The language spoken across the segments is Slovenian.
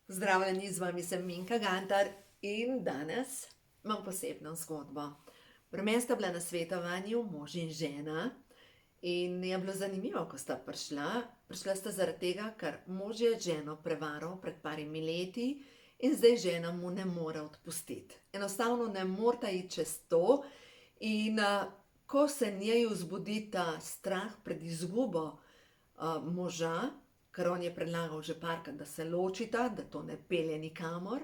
Pozdravljeni, z vami sem Minka Gantar in danes imam posebno zgodbo. Pri meni sta bila na svetovanju mož in žena in je bilo zanimivo, ko sta prišla. Prišla sta zaradi tega, ker mož je ženo prevaral pred parimi leti in zdaj žena mu ne more odpustiti. Enostavno ne moreta iti čez to in ko se njej vzbudi ta strah pred izgubo moža, ker on je predlagal že parkrat, da se ločita, da to ne pelje nikamor,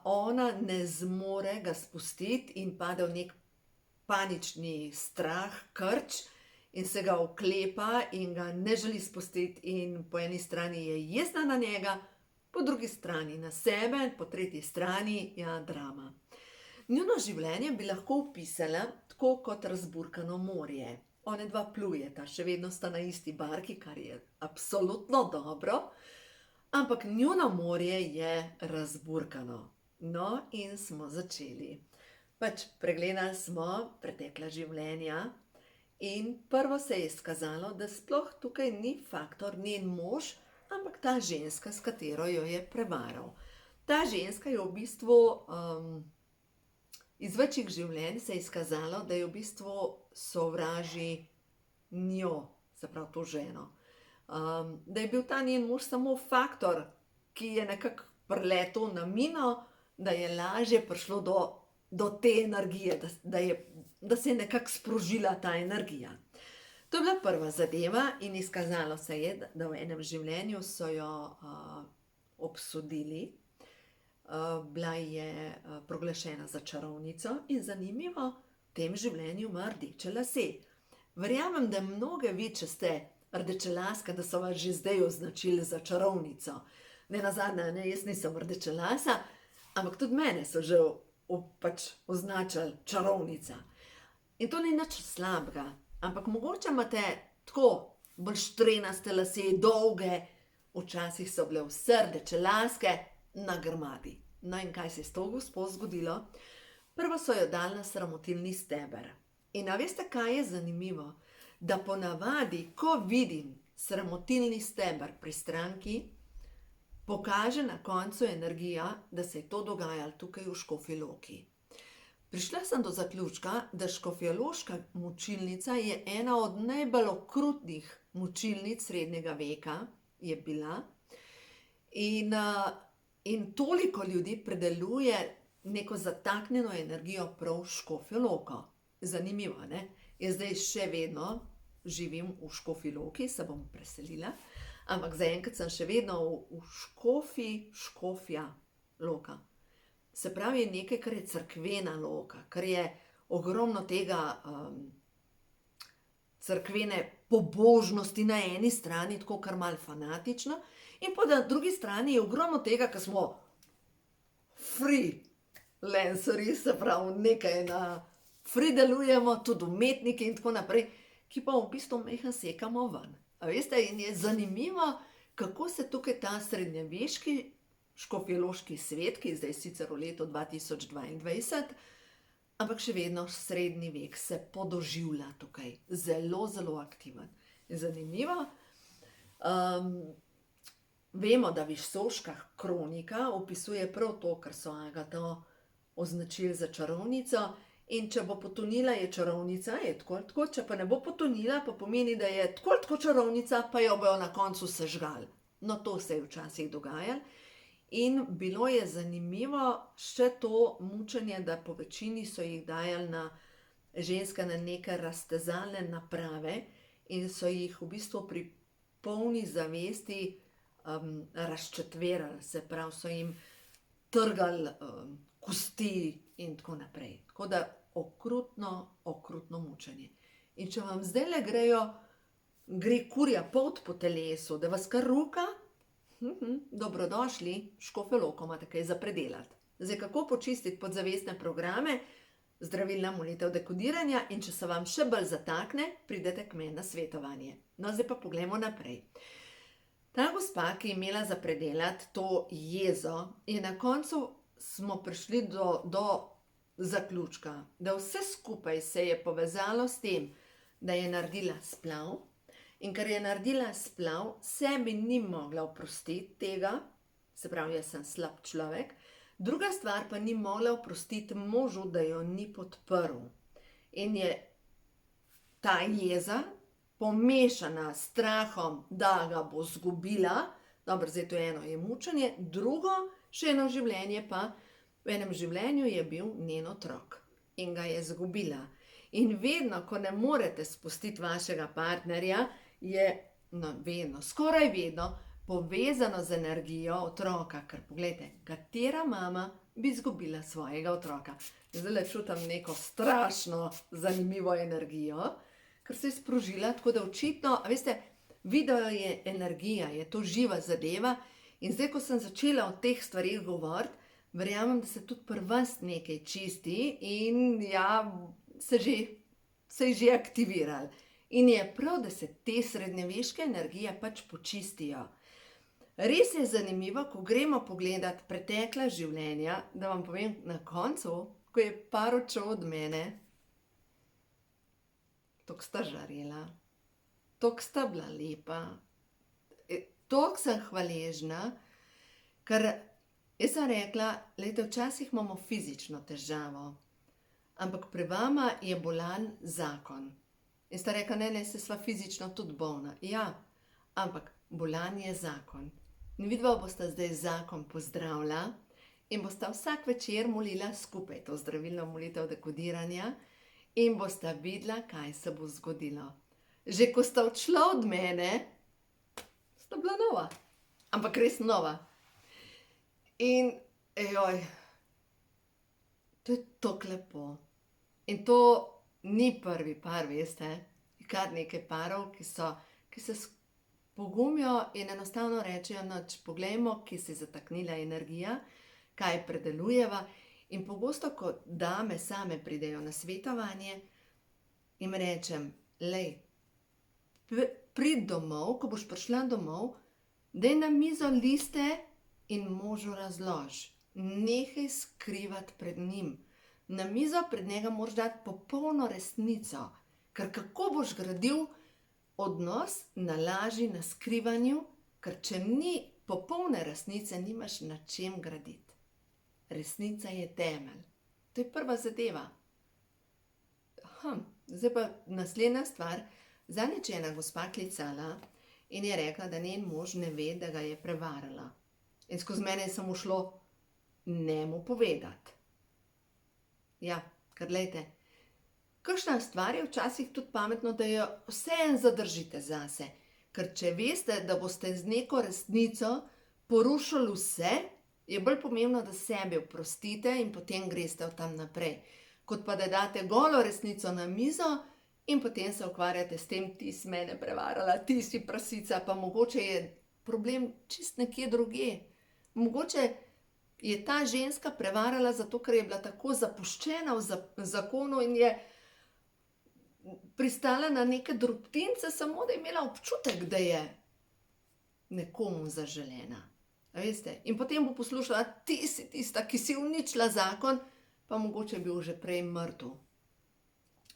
ona ne zmore ga spustiti in pade v nek panični strah, krč in se ga oklepa in ga ne želi spustiti in po eni strani je jezna na njega, po drugi strani na sebe, po tretji strani ja drama. Njuno življenje bi lahko opisala tako kot razburkano morje. One dva plujeta, še vedno sta na isti barki, kar je absolutno dobro, ampak njuno morje je razburkano. No, in smo začeli. Pregledali smo pretekla življenja in prvo se je izkazalo, da sploh tukaj ni faktor njen mož, ampak ta ženska, s katero jo je prevaral. Ta ženska je v bistvu iz večjih življenj se je izkazalo, da je v bistvu sovraži njo, se pravi to ženo. Da je bil ta njen mož samo faktor, ki je nekako priletel na mino, da je lažje prišlo do te energije, da se je nekako sprožila ta energija. To je bila prva zadeva in izkazalo se je, da v enem življenju so jo obsodili. Bila je proglašena za čarovnico in zanimivo, v tem življenju ima rdeče lase. Verjamem, da mnoge vi, če ste rdečelaska, da so vas že zdaj označili za čarovnico. Nenazadnje, jaz nisem rdečelasa, ampak tudi mene so že označili čarovnica. In to ni nič slabega, ampak mogoče imate tako bolj štrenaste lase, dolge, včasih so bile vse rdečelaske, na grmadi. No in kaj se je s to gospo zgodilo? Prvo so jo dali na sramotilni steber. In a veste, kaj je zanimivo? Da ponavadi, ko vidim sramotilni steber pri stranki, pokaže na koncu energija, da se je to dogajalo tukaj v Škofji Loki. Prišla sem do zaključka, da škofjeloška mučilnica je ena od najbolj okrutnih mučilnic srednjega veka, je bila. In toliko ljudi predeluje neko zataknjeno energijo prav v Škofjo Loko. Zanimivo, ne? Jaz zdaj še vedno živim v Škofji Loki, se bom preselila, ampak zaenkrat sem še vedno v Škofja Loka. Se pravi nekaj, kar je cerkvena loka, kar je ogromno tega cerkvene pobožnosti na eni strani, tako kar malo fanatično, in po drugi strani je ogromno tega, ker smo freelanceri, se pravi nekaj na free delujemo, tudi umetniki in tako naprej, ki pa v bistvu majhen sekamo ven. A veste, in je zanimivo, kako se tukaj ta srednjeveški škofjeloški svet, ki je zdaj sicer v letu 2022, ampak še vedno srednji vek se podoživlja tukaj. Zelo, zelo aktiven. In zanimivo, vemo, da Visoška kronika opisuje prav to, kar so Agato označili za čarovnico, in če bo potonila, je čarovnica, je tako, če pa ne bo potonila, pa pomeni, da je tako čarovnica, pa jo bojo na koncu sežgali. No, to se je včasih dogajalo. In bilo je zanimivo še to mučenje, da po večini so jih dajali na ženske na neke raztezalne naprave in so jih v bistvu pri polni zavesti razčetverali, se pravi, so jim trgali kosti in tako naprej. Tako da okrutno mučenje. In če vam zdajle gre kurja polt po telesu, da vas kar ruka, dobrodošli, Škofjo Loko imate kaj za predelati. Zdaj, kako počistiti podzavestne programe, zdravilna molitev dekodiranja, in če se vam še bolj zatakne, pridete k meni na svetovanje. No, zdaj pa poglejmo naprej. Ta gospa, ki je imela za predelati to jezo, je na koncu smo prišli do zaključka, da vse skupaj se je povezalo s tem, da je naredila splav, in ker je naredila splav, sebi ni mogla oprostiti tega, Se pravi, jaz sem slab človek. Druga stvar pa ni mogla oprostiti možu, da jo ni podprl. In je ta jeza, pomešana s strahom, da ga bo zgubila, dobro, zdaj to eno je mučenje, drugo, še eno življenje pa, v enem življenju je bil njen otrok in ga je zgubila. In vedno, ko ne morete spustiti vašega partnerja, je, no vedno, skoraj vedno, povezano z energijo otroka, ker poglejte, katera mama bi izgubila svojega otroka. Zdaj čutim neko strašno zanimivo energijo, ker se je sprožila, tako da očitno, a veste, video je energija, je to živa zadeva in zdaj, ko sem začela o teh stvarih govoriti, verjamem, da se tudi pri vas nekaj čisti in ja, se je že aktiviralo. In je prav, da se te srednjeveške energije pač počistijo. Res je zanimivo, ko gremo pogledat pretekla življenja, da vam povem na koncu, ko je par odšel od mene, toliko sta žarela, toliko sta bila lepa, toliko sem hvaležna, ker jaz sem rekla, glejte, včasih imamo fizično težavo, ampak pri vama je bolan zakon. In sta rekla, ne, se sva fizično tudi bolna. Ja, ampak bolan je zakon. In vidva bosta zdaj zakon pozdravila in bosta vsak večer molila skupaj to zdravilno molitev dekodiranja in bosta videla, kaj se bo zgodilo. Že ko sta odšla od mene, sta bila nova. Ampak res nova. In, to je tako lepo. In to ni prvi par, veste. Je kar nekaj parov, ki se pogumijo in enostavno rečejo, noč, poglejmo, ki se je zataknila energija, kaj predelujeva. In pogosto, ko dame same pridejo na svetovanje, jim rečem, lej, prid domov, ko boš prišla domov, daj na mizo liste in možu razlož. Nehaj skrivati pred njim. Na mizo pred njega moraš dati popolno resnico, ker kako boš gradil odnos na laži, na skrivanju, ker če ni popolne resnice, nimaš na čem graditi. Resnica je temelj. To je prva zadeva. Zdaj pa naslednja stvar. Zadnjič je ena gospa klicala in je rekla, da njen mož ne ve, da ga je prevarala. In skozi mene je samo šlo, ne mu povedati. Ja, ker glejte, kakšna stvar je včasih tudi pametno, da jo vseeno zadržite zase. Ker če veste, da boste z neko resnico porušili vse, je bolj pomembno, da sebi oprostite in potem greste od tam naprej. Kot pa da date golo resnico na mizo in potem se ukvarjate s tem, ti si mene prevarala, ti si prasica, pa mogoče je problem čist nekje drugje. Mogoče je ta ženska prevarala zato, ker je bila tako zapuščena v zakonu in je pristala na neke drobtince, samo da je imela občutek, da je nekomu zaželena. A veste? In potem bo poslušala, ti si tista, ki si uničila zakon, pa mogoče je bil že prej mrtev.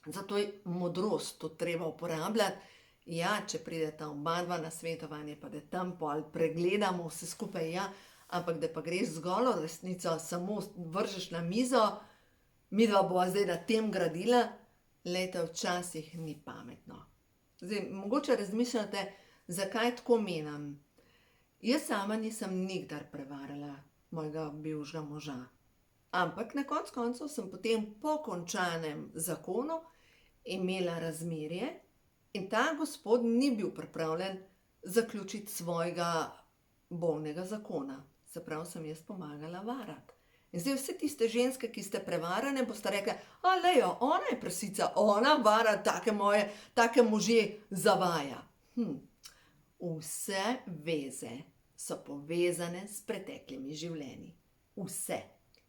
Zato je modrost, to treba uporabljati. Ja, če prideta oba dva na svetovanje, pa da tam pregledamo vse skupaj, ja, ampak da pa greš z golo resnico, samo vržeš na mizo, midva bova zdaj na tem gradila, lejte, včasih ni pametno. Zdaj, mogoče razmišljate, zakaj tako menim. Jaz sama nisem nikdar prevarala mojega bivšega moža. Ampak na koncu koncev sem potem po končanem zakonu imela razmerje in ta gospod ni bil pripravljen zaključiti svojega bolnega zakona. Se pravi, sem jaz pomagala varati. In zdaj vse tiste ženske, ki ste prevarane, boste rekli, lejo, ona je prasica, ona vara, take može zavaja. Vse veze so povezane s preteklimi življenji. Vse.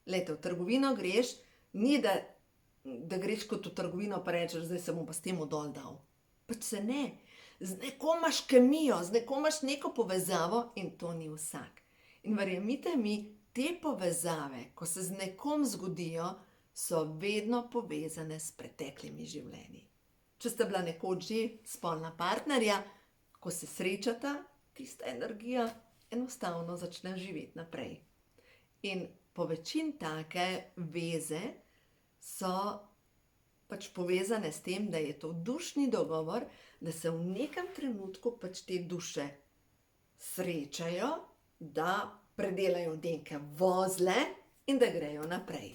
Lejte, v trgovino greš, ni da greš kot v trgovino pa rečeš, zdaj se bom pa s tem dol dal. Pač se ne. Z nekom imaš kemijo, z nekom imaš neko povezavo in to ni vsak. In verjemite mi, te povezave, ko se z nekom zgodijo, so vedno povezane s preteklimi življenji. Če ste bila nekoč že spolna partnerja, ko se srečata, tista energija enostavno začne živeti naprej. In po večini take veze so pač povezane s tem, da je to dušni dogovor, da se v nekem trenutku pač te duše srečajo, da predelajo neke vozle in da grejo naprej.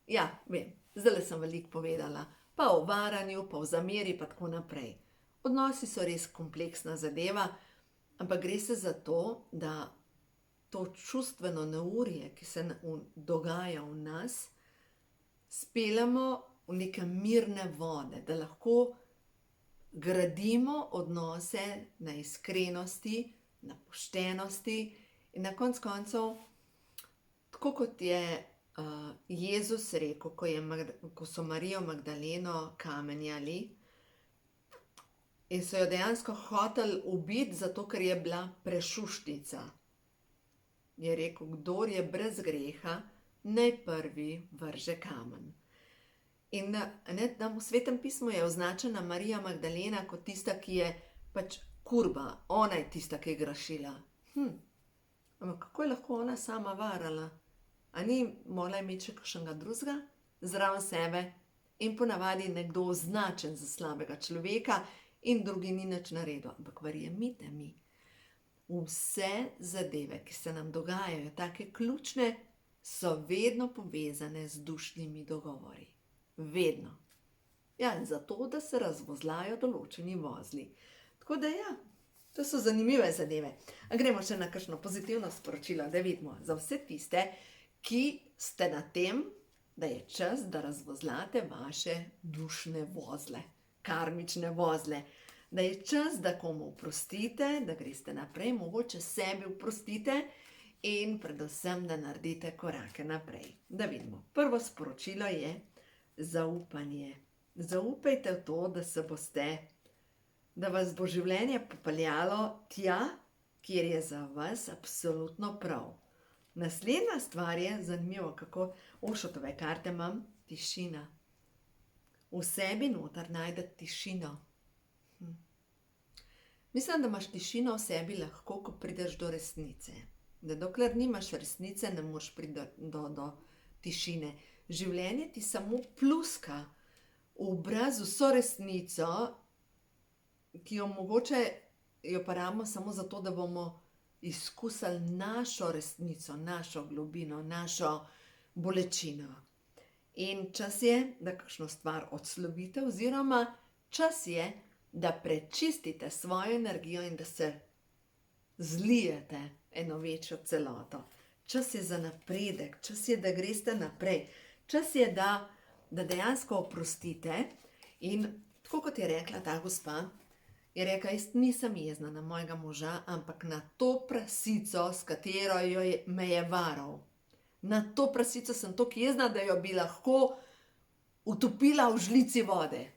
Ja, vem, zdaj sem veliko povedala, pa o varanju, pa o zameri, pa tako naprej. Odnosi so res kompleksna zadeva, ampak gre se za to, da to čustveno neurje, ki se dogaja v nas, speljemo v neke mirne vode, da lahko gradimo odnose na iskrenosti, na poštenosti in na konec koncev, tako kot je Jezus rekel, ko so Marijo Magdaleno kamenjali in so jo dejansko hoteli ubiti, zato ker je bila prešuštnica. Je rekel, kdor je brez greha, naj prvi vrže kamen. In v Svetem pismu je označena Marija Magdalena kot tista, ki je pač kurba, ona je tista, ki je grešila. Ampak kako je lahko ona sama varala? A ni mogla imeti še kakšnega drugega zraven sebe in ponavadi nekdo označen za slabega človeka in drugi ni nič naredil. Ampak verjemite mi, vse zadeve, ki se nam dogajajo, take ključne, so vedno povezane z dušnimi dogovori. Vedno. Ja, in zato, da se razvozlajo določeni vozli. Tako da ja, to so zanimive zadeve. A gremo še na kakšno pozitivno sporočilo, da vidimo za vse tiste, ki ste na tem, da je čas, da razvozlate vaše dušne vozle, karmične vozle. Da je čas, da komu oprostite, da greste naprej, mogoče sebi oprostite in predvsem, da naredite korake naprej. Da vidimo. Prvo sporočilo je zaupanje. Zaupajte v to, da vas bo življenje popeljalo tja, kjer je za vas absolutno prav. Naslednja stvar je, zanimivo, kako Ošotove karte imam, tišina. V sebi noter najde tišino. Mislim, da imaš tišino v sebi lahko, ko prideš do resnice. Da dokler nimaš resnice, ne moreš priti do tišine. Življenje ti samo pluska v obraz vso resnico, ki jo mogoče jo pa rabimo samo zato, da bomo izkusili našo resnico, našo globino, našo bolečino. In čas je, da kakšno stvar odslovite, oziroma čas je, da prečistite svojo energijo in da se zlijete eno večjo celoto. Čas je za napredek, čas je, da greste naprej. Čas je, da dejansko oprostite in tako kot je rekla ta gospa, je rekla, jaz nisem jezna na mojega moža, ampak na to prasico, s katero me je varal. Na to prasico sem toliko jezna, da jo bi lahko utopila v žlici vode.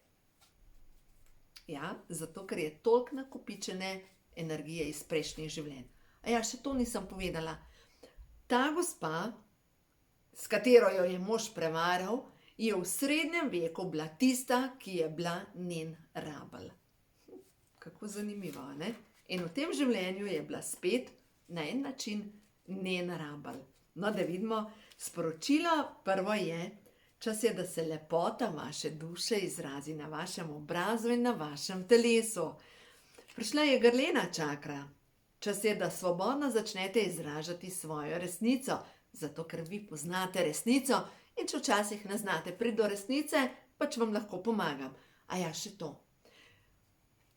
Ja, zato, ker je toliko nakopičene energije iz prejšnjih življenj. A ja, še to nisem povedala. Ta gospa, s katero jo je mož prevaral, je v srednjem veku bila tista, ki je bila njen rabelj. Kako zanimivo, ne? In v tem življenju je bila spet na en način njen rabelj. No, da vidimo, sporočilo prvo je, čas je, da se lepota vaše duše izrazi na vašem obrazu in na vašem telesu. Prišla je grlena čakra. Čas je, da svobodno začnete izražati svojo resnico, zato ker vi poznate resnico in če včasih ne znate priti do resnice, pač vam lahko pomagam. A ja, še to.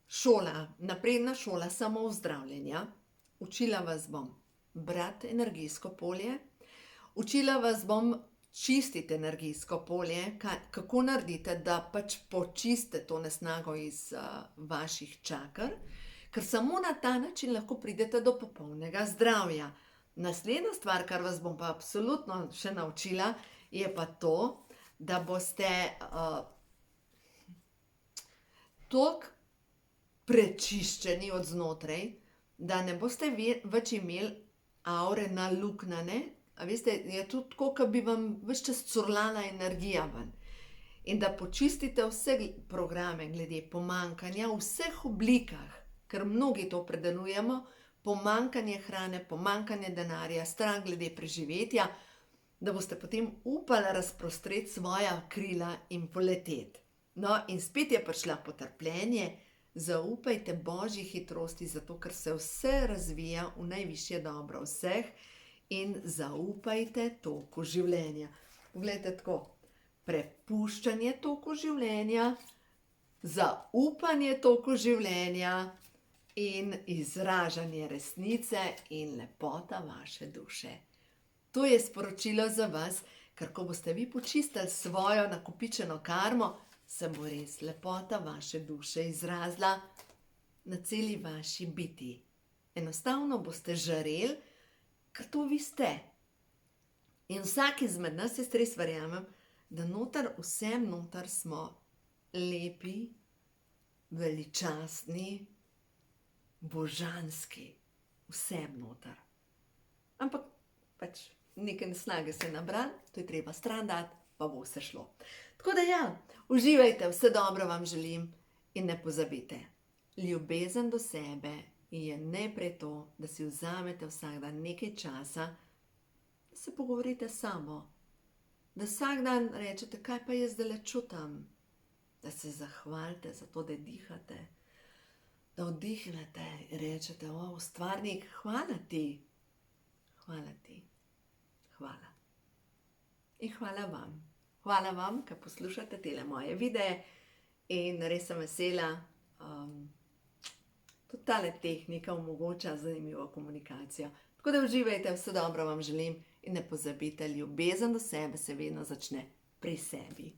Šola, napredna šola samoozdravljenja. Učila vas bom brati energijsko polje, učila vas bom čistiti energijsko polje, kako naredite, da pač počistite to nesnago iz vaših čaker, ker samo na ta način lahko pridete do popolnega zdravja. Naslednja stvar, kar vas bom pa absolutno še naučila, je pa to, da boste toliko prečiščeni od znotraj, da ne boste več imeli aure naluknjane. A veste, je to tako, kot bi vam ves čas curljala energija ven. In da počistite vse programe glede pomanjkanja v vseh oblikah, ker mnogi to predelujemo, pomanjkanje hrane, pomanjkanje denarja, strah glede preživetja, da boste potem upali razprostreti svoja krila in poleteti. No, in spet je prišla potrpljenje, zaupajte Božji hitrosti, zato ker se vse razvija v najvišje dobro vseh in zaupajte toku življenja. Poglejte tako, prepuščanje toku življenja, zaupanje toku življenja in izražanje resnice in lepota vaše duše. To je sporočilo za vas, ker ko boste vi počistili svojo nakopičeno karmo, se bo res lepota vaše duše izrazila na celi vaši biti. Enostavno boste žareli, ker to vi ste. In vsak izmed nas, jaz res verjamem, da vsem noter smo lepi, veličastni, božanski, vsem noter. Ampak pač nekaj snage se nabran, to je treba stran dati, pa bo vse šlo. Tako da ja, uživajte, vse dobro vam želim in ne pozabite. Ljubezen do sebe je najprej to, da si vzamete vsak dan nekaj časa, da se pogovorite samo. Da vsak dan rečete, kaj pa jaz zdaj čutim. Da se zahvalite za to, da dihate. Da vdihnete in rečete, o, stvarnik, hvala ti. Hvala ti. Hvala. In hvala vam. Hvala vam, ker poslušate tele moje videe in res sem vesela. Tudi tale tehnika omogoča zanimivo komunikacijo. Tako da uživajte, vse dobro vam želim in ne pozabite, ljubezen do sebe se vedno začne pri sebi.